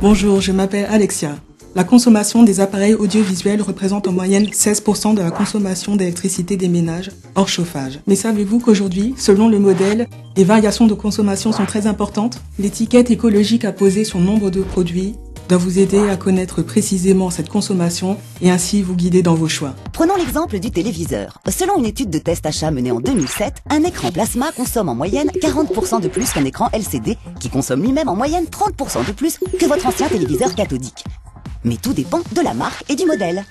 Bonjour, je m'appelle Alexia. La consommation des appareils audiovisuels représente en moyenne 16% de la consommation d'électricité des ménages hors chauffage. Mais savez-vous qu'aujourd'hui, selon le modèle, les variations de consommation sont très importantes? L'étiquette écologique apposée sur nombre de produits doit vous aider à connaître précisément cette consommation et ainsi vous guider dans vos choix. Prenons l'exemple du téléviseur. Selon une étude de test achat menée en 2007, un écran plasma consomme en moyenne 40% de plus qu'un écran LCD, qui consomme lui-même en moyenne 30% de plus que votre ancien téléviseur cathodique. Mais tout dépend de la marque et du modèle.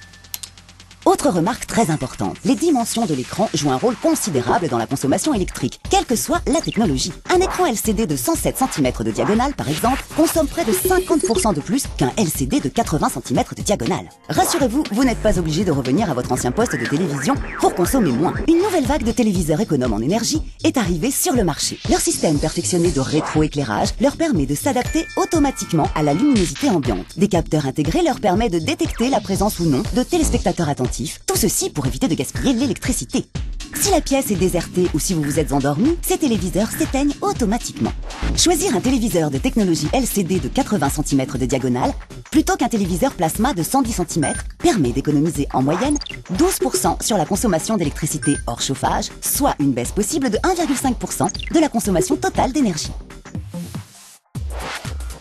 Autre remarque très importante, les dimensions de l'écran jouent un rôle considérable dans la consommation électrique, quelle que soit la technologie. Un écran LCD de 107 cm de diagonale, par exemple, consomme près de 50% de plus qu'un LCD de 80 cm de diagonale. Rassurez-vous, vous n'êtes pas obligé de revenir à votre ancien poste de télévision pour consommer moins. Une nouvelle vague de téléviseurs économes en énergie est arrivée sur le marché. Leur système perfectionné de rétroéclairage leur permet de s'adapter automatiquement à la luminosité ambiante. Des capteurs intégrés leur permettent de détecter la présence ou non de téléspectateurs attentifs. Tout ceci pour éviter de gaspiller l'électricité. Si la pièce est désertée ou si vous vous êtes endormi, ces téléviseurs s'éteignent automatiquement. Choisir un téléviseur de technologie LCD de 80 cm de diagonale plutôt qu'un téléviseur plasma de 110 cm permet d'économiser en moyenne 12% sur la consommation d'électricité hors chauffage, soit une baisse possible de 1,5% de la consommation totale d'énergie.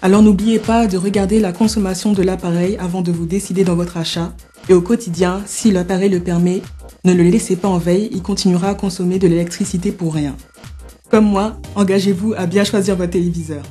Alors n'oubliez pas de regarder la consommation de l'appareil avant de vous décider dans votre achat. Et au quotidien, si l'appareil le permet, ne le laissez pas en veille, il continuera à consommer de l'électricité pour rien. Comme moi, engagez-vous à bien choisir votre téléviseur.